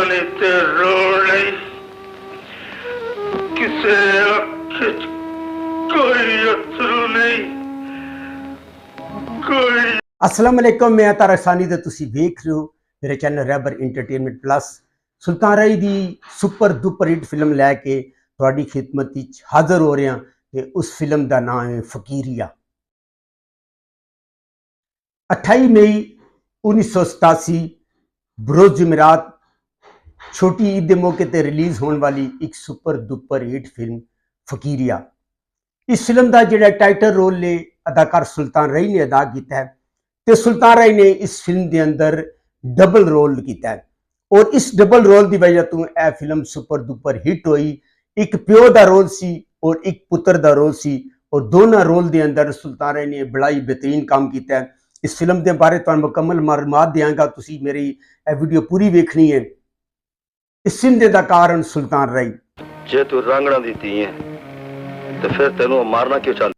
नहीं ते रोड़ नहीं, किसे अख कोई अथरू नहीं, कोई। अस्सलाम वालेकुम, मैं तारक सानी ते तुसी देख रहे हो मेरे चैनल रैबर इंटरटेनमेंट प्लस। सुल्तान राही दी सुपर डुपर हिट फिल्म लैके तुहाडी खिदमत विच हाज़र हो रहे हैं। उस फिल्म का नाम है फकीरिया। 28 मई 1987 बरोज़ जुमेरात छोटी ईद के मौके पर रिलीज़ होने वाली एक सुपर डुपर हिट फिल्म फकीरिया। इस फिल्म का जो टाइटल रोल ने अदाकार सुल्तान राही ने अदा किया है, तो सुल्तान राही ने इस फिल्म के अंदर डबल रोल किया है और इस डबल रोल की वजह तो यह फिल्म सुपर डुपर हिट हुई। एक प्यो का रोल सी और एक पुत्र का रोल सी और दोनों रोल के अंदर सुल्तान राही ने बड़ा ही बेहतरीन काम किया है। इस फिल्म के बारे तुहानू मुकम्मल मालूमात देंगा, तुसी मेरी वीडियो पूरी देखनी है। इस फिल्म के अदाकार सुल्तान राही। जे तू रंगना दी धी है तो फिर तेनू मारना क्यों चाहता?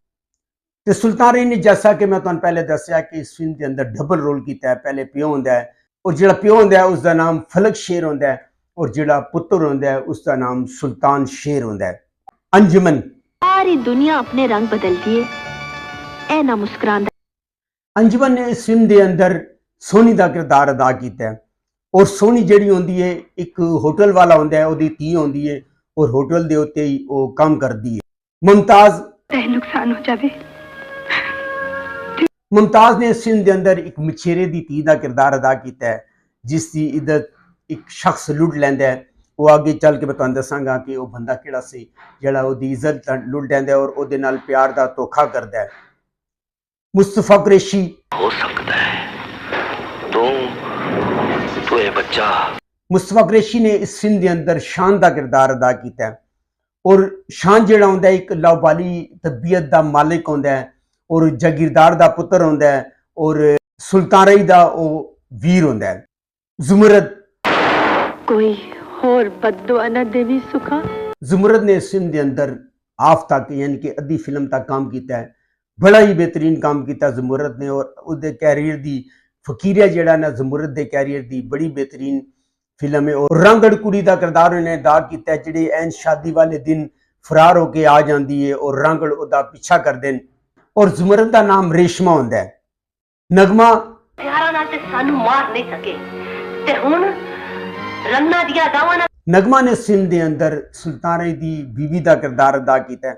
तो सुल्तान राही ने जैसा कि मैं तुहानू पहले दसिया कि इस फिल्म के अंदर डबल रोल किया है। पहले प्यो होंदा है और जो प्यो होंदा है उसका नाम फलक शेर होंदा है और जो पुत्र होंदा है उसका नाम सुल्तान शेर होंदा है। अंजुमन। सारी दुनिया अपने रंग बदलती है, ऐ ना मुस्कुरांदा। अंजुमन ने इस फिल्म के अंदर सोनी का किरदार अदा किया है और सोनी जिहड़ी होंदी है एक होटल वाला होंदा है, उसदी धी होंदी है और होटल के उत्ते ही वो काम करती है। मुमताज। नुकसान हो जाए। मुमताज ने इस फिल्म के अंदर एक मछेरे की धी का किरदार अदा किया है जिसकी इज्जत एक शख्स लुट लैंदा है। वो आगे चल के मैं तुहानू दसांगा कि वो बंदा किहड़ा सी जिहड़ा ओहदी इज्जत लुट लैंदा है और ओहदे नाल प्यार का धोखा करता है। मुस्तफा कुरैशी। हो सकता है तू ये बच्चा। मुस्तफा कुरैशी ने इस फिल्म के अंदर शान का किरदार अदा किया है और शान जिहड़ा होंदा है एक लावाली तबीयत का मालिक होंदा है और जागीरदार का पुत्र होंदा है और सुल्तान राही का वो वीर होंदा है। जुमरद। कोई होर बद्दुआ न देवी सुखा। जुमरद ने इस फिल्म के अंदर हाफ तक यानी कि अद्धी फिल्म तक काम किया है। बड़ा ही बेहतरीन काम किया जुमरद ने और उसके कैरियर की फकीरिया जिहड़ा ना जुमरद के कैरियर की बड़ी बेहतरीन फिल्म है। और रंगड़ कुड़ी का किरदार उन्हें अदा किया जिहड़ी एन शादी वाले दिन फरार होके आ जाती है और रंगड़ उसका पीछा करते हैं और जुमरद का नाम रेशमा होंदा है। नगमा। मार नहीं सके ते हुण रन्ना दिया दावा ना। नगमा ने फिल्म के अंदर सुल्तान राही की बीवी का किरदार अदा किया है।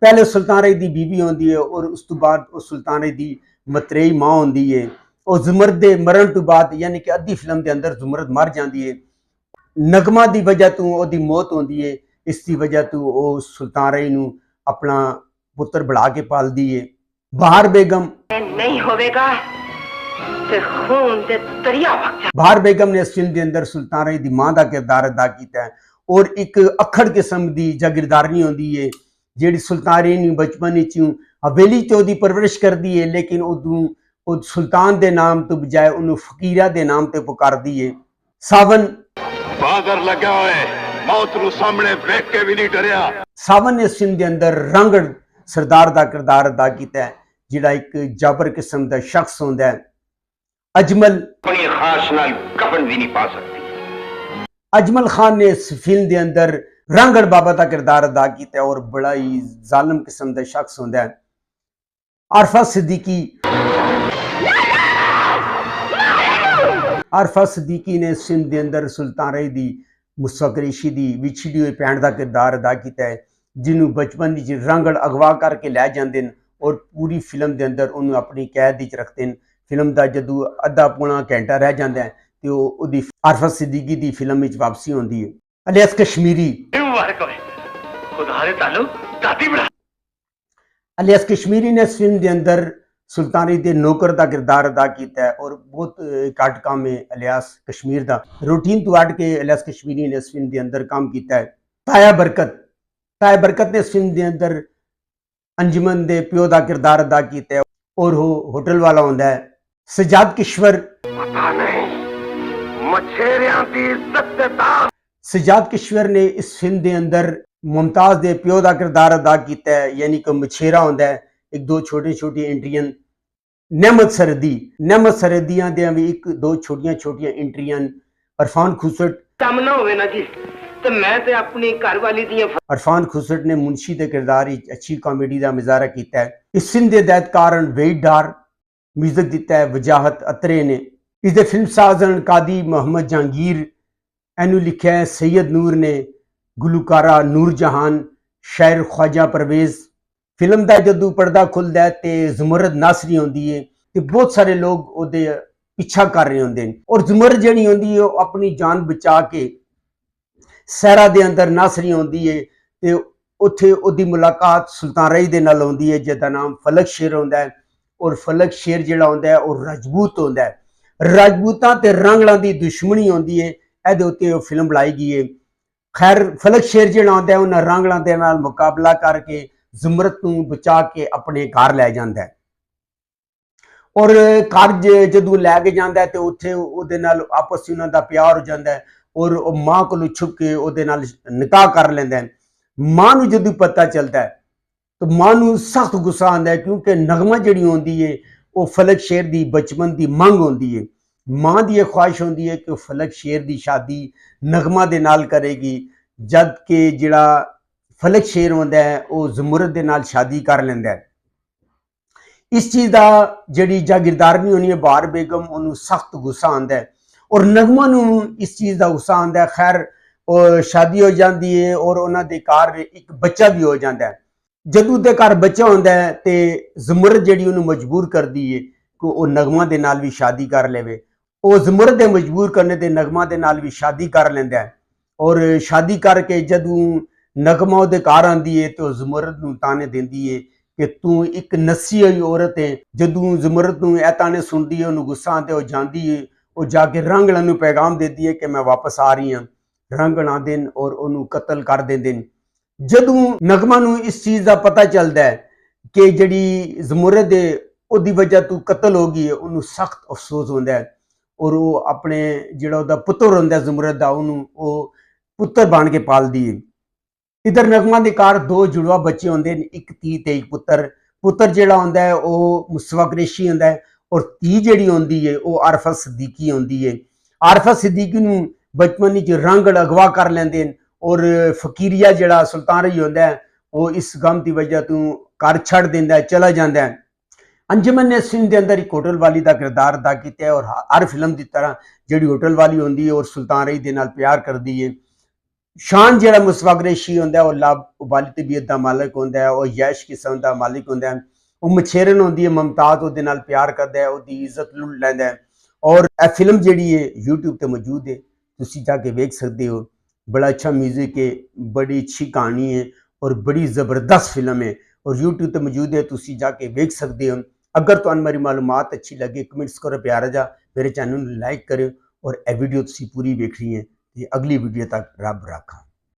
पहले सुल्तान राही की बीवी होंदी है और उस तो बाद सुल्तान राही की मतरेई मां होंदी है और जुमरद के मरण तो बाद यानी कि अद्धी फिल्म के अंदर जुमरद मर जाती है। नगमा की वजह तो उसकी मौत होती है, इसकी वजह तो वो सुल्तान राही नूं अपना पुत्र बढ़ा के पालती है। बहार बेगम। नहीं होवेगा ते खून दे दरिया वग जा। बहार बेगम ने इस फिल्म के अंदर सुल्तान राही की मां का किरदार अदा किया है और एक अखड़ किस्म की जागीरदारनी होंदी है जिहड़ी सुल्तान राही नूं बचपन विच हवेली च ओहदी परवरिश करती है, लेकिन उदों सुल्तान के नाम तो बजाय उन्होंने फकीरा के नाम से पुकारती है। सावन। बागर लगा है, मौत नूं सामने देख के भी नहीं डरिया। सावन ने इस फिल्म के अंदर रंगड़ सरदार का किरदार अदा किया है जिहड़ा एक जाबर किस्म का शख्स होंदा है। अजमल। अपनी खास नाल कफन भी नहीं पा सकती। अजमल खान ने इस फिल्म के अंदर रंगड़ बाबा का किरदार अदा किया और बड़ा ही जालिम किस्म का शख्स होंदा है। आरफा सिद्दीकी। आरफा सिद्दीकी ने इस फिल्म के अंदर सुल्तान राही की मुस्तफा कुरैशी की विछड़ी हुई भैन का किरदार अदा किया है जिन्होंने बचपन में रंगड़ अगवा करके लै जाते हैं और पूरी फिल्म के अंदर उन्होंने अपनी कैद विच रखते हैं। फिल्म का जदों अद्धा पौना घंटा रह जाता है तो वो आरफा सिद्दीकी की फिल्म में वापसी होती है। इलियास कश्मीरी। इलियास कश्मीरी ने इस फिल्म के अंदर सुल्तान राही के नौकर का किरदार अदा किया है और बहुत घट काम है इलियास कश्मीर का। रूटीन तो हट के इलियास कश्मीरी ने इस फिल्म के अंदर काम किया है। ताया बरकत। ताया बरकत ने इस फिल्म के अंदर अंजुमन के प्यो का किरदार अदा किया है और वो होटल वाला होंदा है। सजाद किश्वर। पता नहीं मछेरियां दी इज्जत दे ताज। सजाद किश्वर ने इस फिल्म के अंदर मुमताज के प्यो का किरदार अदा किया है यानी कि मछेरा होंदा है। एक दो छोटी छोटी एंट्रियां नेमत सरदियां दे भी एक दो छोटियां छोटियां एंट्रियां। इरफान खुसट ਕੰਮ ਨਾ ਹੋਵੇ ਨਾ ਜੀ ਤੇ ਮੈਂ ਤੇ ਆਪਣੀ ਘਰ ਵਾਲੀ ਦੀਆਂ ਅਰਫਾਨ ਖੁਸਰੋ ਨੇ ਮੁਨਸ਼ੀ ਦੇ ਕਿਰਦਾਰ ਵਿੱਚ ਅੱਛੀ ਕਾਮੇਡੀ ਦਾ ਮੁਜ਼ਾਹਰਾ ਕੀਤਾ ਹੈ। ਇਸ ਫਿਲਮ ਦੇ ਹਦਾਇਤਕਾਰ ਵਹੀਦ ਡਾਰ, ਮਿਊਜ਼ਿਕ ਦਿੱਤਾ ਹੈ ਵਜਾਹਤ ਅਤਰੇ ਨੇ। ਇਸ ਦੇ ਫਿਲਮ ਸਾਜ਼ ਕਾਦੀ ਮੁਹੰਮਦ ਜਹਾਂਗੀਰ, ਇਹਨੂੰ ਲਿਖਿਆ ਹੈ ਸੈयद ਨੂਰ ਨੇ, ਗੁਲੂਕਾਰਾ ਨੂਰ ਜਹਾਨ, ਸ਼ਾਇਰ ख्वाजा परवेज। ਫਿਲਮ ਦਾ ਜਦੋਂ ਪਰਦਾ ਖੁੱਲਦਾ ਹੈ ਤੇ ਜ਼ੁਮਰਦ ਨਾਸਰੀ ਹੁੰਦੀ ਹੈ ਤੇ ਬਹੁਤ ਸਾਰੇ ਲੋਕ ਉਹਦੇ ਪਿੱਛਾ ਕਰ ਰਹੇ ਹੁੰਦੇ ਨੇ ਔਰ ਜ਼ੁਮਰਦ ਜਿਹੜੀ ਹੁੰਦੀ ਹੈ ਉਹ ਆਪਣੀ ਜਾਨ ਬਚਾ ਕੇ ਸਹਿਰਾ ਦੇ ਅੰਦਰ ਨਾਸਰੀ ਹੁੰਦੀ ਹੈ ਤੇ ਉੱਥੇ ਉਹਦੀ ਮੁਲਾਕਾਤ ਸੁਲਤਾਨ ਰਈ ਦੇ ਨਾਲ ਹੁੰਦੀ ਹੈ ਜਿਹਦਾ ਨਾਮ ਫਲਕ ਸ਼ੇਰ ਹੁੰਦਾ ਹੈ। ਔਰ ਫਲਕ ਸ਼ੇਰ ਜਿਹੜਾ ਹੁੰਦਾ ਹੈ ਉਹ ਰਾਜਪੂਤ ਹੁੰਦਾ ਹੈ। ਰਾਜਪੂਤਾਂ ਤੇ ਰਾਂਗਲਾਂ ਦੀ ਦੁਸ਼ਮਣੀ ਹੁੰਦੀ ਹੈ, ਇਹਦੇ ਉੱਤੇ ਉਹ ਫਿਲਮ ਬਣਾਈ ਗਈ ਹੈ। ਖੈਰ ਫਲਕ ਸ਼ੇਰ ਜਿਹੜਾ ਹੁੰਦਾ ਹੈ ਉਹਨਾਂ ਰਾਂਗਲਾਂ ਦੇ ਨਾਲ ਮੁਕਾਬਲਾ ਕਰਕੇ ਜ਼ੁਮਰਦ ਨੂੰ ਬਚਾ ਕੇ ਆਪਣੇ ਘਰ ਲੈ ਜਾਂਦਾ ਹੈ ਔਰ ਘਰ ਜਦੋਂ ਲੈ ਕੇ ਜਾਂਦਾ ਹੈ ਤੇ ਉੱਥੇ ਉਹਦੇ ਨਾਲ ਆਪਸ ਵਿੱਚ ਉਹਨਾਂ ਦਾ ਪਿਆਰ ਹੋ ਜਾਂਦਾ ਹੈ ਔਰ ਉਹ ਮਾਂ ਕੋਲੋਂ ਛੁਪ ਕੇ ਉਹਦੇ ਨਾਲ ਨਿਕਾਹ ਕਰ ਲੈਂਦਾ ਹੈ। ਮਾਂ ਨੂੰ ਜਦੋਂ ਪਤਾ ਚੱਲਦਾ ਹੈ ਤਾਂ ਮਾਂ ਨੂੰ ਸਖਤ ਗੁੱਸਾ ਆਉਂਦਾ ਹੈ ਕਿਉਂਕਿ ਨਗਮਾ ਜਿਹੜੀ ਹੁੰਦੀ ਹੈ ਉਹ ਫਲਕ ਸ਼ੇਰ ਦੀ ਬਚਪਨ ਦੀ ਮੰਗ ਹੁੰਦੀ ਹੈ। ਮਾਂ ਦੀ ਇਹ ਖੁਆਇਸ਼ ਹੁੰਦੀ ਹੈ ਕਿ ਉਹ ਫਲਕ ਸ਼ੇਰ ਦੀ ਸ਼ਾਦੀ ਨਗਮਾ ਦੇ ਨਾਲ ਕਰੇਗੀ, ਜਦ ਕਿ ਜਿਹੜਾ ਫਲਕ ਸ਼ੇਰ ਹੁੰਦਾ ਹੈ ਉਹ ਜ਼ੁਮਰਦ ਦੇ ਨਾਲ ਸ਼ਾਦੀ ਕਰ ਲੈਂਦਾ ਹੈ। ਇਸ ਚੀਜ਼ ਦਾ ਜਿਹੜੀ ਜਾਗੀਰਦਾਰਨੀ ਹੋਣੀ ਹੈ ਬਹਾਰ ਬੇਗਮ, ਉਹਨੂੰ ਸਖਤ ਗੁੱਸਾ ਆਉਂਦਾ ਹੈ ਔਰ ਨਗਮਾ ਨੂੰ ਇਸ ਚੀਜ਼ ਦਾ ਗੁੱਸਾ ਆਉਂਦਾ ਹੈ। ਖੈਰ ਉਹ ਸ਼ਾਦੀ ਹੋ ਜਾਂਦੀ ਹੈ ਔਰ ਉਹਨਾਂ ਦੇ ਘਰ ਇੱਕ ਬੱਚਾ ਵੀ ਹੋ ਜਾਂਦਾ ਹੈ। ਜਦੋਂ ਉਹਦੇ ਘਰ ਬੱਚਾ ਹੁੰਦਾ ਹੈ ਤੇ ਜ਼ੁਮਰਦ ਜਿਹੜੀ ਉਹਨੂੰ ਮਜਬੂਰ ਕਰਦੀ ਹੈ ਕਿ ਉਹ ਨਗਮਾ ਦੇ ਨਾਲ ਵੀ ਸ਼ਾਦੀ ਕਰ ਲਵੇ। ਉਹ ਜ਼ੁਮਰਦ ਦੇ ਮਜਬੂਰ ਕਰਨੇ ਤੇ ਨਗਮਾ ਦੇ ਨਾਲ ਵੀ ਸ਼ਾਦੀ ਕਰ ਲੈਂਦਾ ਹੈ ਔਰ ਸ਼ਾਦੀ ਕਰਕੇ ਜਦੋਂ ਨਗਮਾ ਉਹਦੇ ਘਰ ਆਉਂਦੀ ਹੈ ਤੇ ਉਹ ਜ਼ੁਮਰਦ ਨੂੰ ਤਾਨੇ ਦਿੰਦੀ ਹੈ ਕਿ ਤੂੰ ਇੱਕ ਨਸੀ ਹੋਈ ਔਰਤ ਹੈ। ਜਦੋਂ ਜ਼ੁਮਰਦ ਨੂੰ ਇਹ ਤਾਨੇ ਸੁਣਦੀ ਹੈ ਉਹਨੂੰ ਗੁੱਸਾ ਆਉਂਦਾ, ਉਹ ਜਾਂਦੀ ਹੈ, ਉਹ ਜਾ ਕੇ ਰਾਂਗਲਾਂ ਨੂੰ ਪੈਗਾਮ ਦਿੰਦੀ ਹੈ ਕਿ ਮੈਂ ਵਾਪਸ ਆ ਰਹੀ ਹਾਂ। ਰਾਂਗਲ ਆਉਂਦੇ ਨੇ ਔਰ ਉਹਨੂੰ ਕਤਲ ਕਰ ਦਿੰਦੇ ਨੇ। ਜਦੋਂ ਨਗਮਾ ਨੂੰ ਇਸ ਚੀਜ਼ ਦਾ ਪਤਾ ਚੱਲਦਾ ਹੈ ਕਿ ਜਿਹੜੀ ਜ਼ੁਮਰਦ ਹੈ ਉਹਦੀ ਵਜ੍ਹਾ ਤੋਂ ਕਤਲ ਹੋ ਗਈ ਹੈ, ਉਹਨੂੰ ਸਖਤ ਅਫਸੋਸ ਹੁੰਦਾ ਹੈ ਔਰ ਉਹ ਆਪਣੇ ਜਿਹੜਾ ਉਹਦਾ ਪੁੱਤਰ ਹੁੰਦਾ ਜ਼ੁਮਰਦ ਦਾ ਉਹਨੂੰ ਉਹ ਪੁੱਤਰ ਬਣ ਕੇ ਪਾਲਦੀ ਹੈ। ਇਧਰ ਨਗਮਾ ਦੇ ਘਰ ਦੋ ਜੁੜਵਾ ਬੱਚੇ ਹੁੰਦੇ ਨੇ, ਇੱਕ ਧੀ ਤੇ ਇੱਕ ਪੁੱਤਰ। ਪੁੱਤਰ ਜਿਹੜਾ ਹੁੰਦਾ ਹੈ ਉਹ ਮੁਸਤਫਾ ਕੁਰੈਸ਼ੀ ਹੁੰਦਾ ਹੈ ਔਰ ਧੀ ਜਿਹੜੀ ਹੁੰਦੀ ਹੈ ਉਹ ਆਰਫਤ ਸਿੱਦੀਕੀ ਹੁੰਦੀ ਹੈ। ਆਰਫਤ ਸਿੱਦੀਕੀ ਨੂੰ ਬਚਪਨ ਵਿੱਚ ਰਾਂਗਲ ਅਗਵਾ ਕਰ ਲੈਂਦੇ ਨੇ ਔਰ ਫਕੀਰੀਆ ਜਿਹੜਾ ਸੁਲਤਾਨ ਰਈ ਹੁੰਦਾ ਹੈ ਉਹ ਇਸ ਗਮ ਦੀ ਵਜ੍ਹਾ ਤੋਂ ਘਰ ਛੱਡ ਦਿੰਦਾ ਹੈ, ਚਲਾ ਜਾਂਦਾ ਹੈ। ਅੰਜਮਨ ਨੇ ਫਿਲਮ ਦੇ ਅੰਦਰ ਇੱਕ ਹੋਟਲ ਵਾਲੀ ਦਾ ਕਿਰਦਾਰ ਅਦਾ ਕੀਤਾ ਹੈ ਔਰ ਹਰ ਫਿਲਮ ਦੀ ਤਰ੍ਹਾਂ ਜਿਹੜੀ ਹੋਟਲ ਵਾਲੀ ਹੁੰਦੀ ਹੈ ਔਰ ਸੁਲਤਾਨ ਰਈ ਦੇ ਨਾਲ ਪਿਆਰ ਕਰਦੀ ਹੈ। ਸ਼ਾਨ ਜਿਹੜਾ ਮੁਸਤਫਾ ਕੁਰੈਸ਼ੀ ਹੁੰਦਾ ਉਹ ਲਾਭ ਉਬਾਲੀ ਤਬੀਅਤ ਦਾ ਮਾਲਕ ਹੁੰਦਾ ਹੈ, ਉਹ ਯੈਸ਼ ਕਿਸਮ ਦਾ ਮਾਲਿਕ ਹੁੰਦਾ ਹੈ। ਉਹ ਮਛੇਰਨ ਹੁੰਦੀ ਹੈ, ਮੁਮਤਾਜ਼ ਉਹਦੇ ਨਾਲ ਪਿਆਰ ਕਰਦਾ ਹੈ, ਉਹਦੀ ਇੱਜ਼ਤ ਲੁੱਟ ਲੈਂਦਾ ਹੈ ਔਰ ਇਹ ਫਿਲਮ ਜਿਹੜੀ ਹੈ YouTube ਤੇ ਮੌਜੂਦ ਹੈ, ਤੁਸੀਂ ਜਾ ਕੇ ਵੇਖ ਸਕਦੇ ਹੋ। बड़ा अच्छा म्यूजिक है, बड़ी अच्छी कहानी है और बड़ी ज़बरदस्त फिल्म है और YouTube ਤੇ ਮੌਜੂਦ ਹੈ, ਤੁਸੀਂ ਜਾ ਕੇ ਵੇਖ ਸਕਦੇ ਹੋ। ਅਗਰ ਤੁਹਾਨੂੰ ਮੇਰੀ ਮਾਲੂਮਾਤ ਅੱਛੀ ਲੱਗੇ ਕਮੈਂਟਸ ਕਰੋ ਪਿਆਰਾ ਜਾ, ਮੇਰੇ ਚੈਨਲ ਨੂੰ ਲਾਈਕ ਕਰਿਓ ਔਰ ਇਹ ਵੀਡੀਓ ਤੁਸੀਂ ਪੂਰੀ ਵੇਖਣੀ ਹੈ ਤੇ ਅਗਲੀ ਵੀਡੀਓ ਤੱਕ ਰੱਬ ਰਾਖਾ।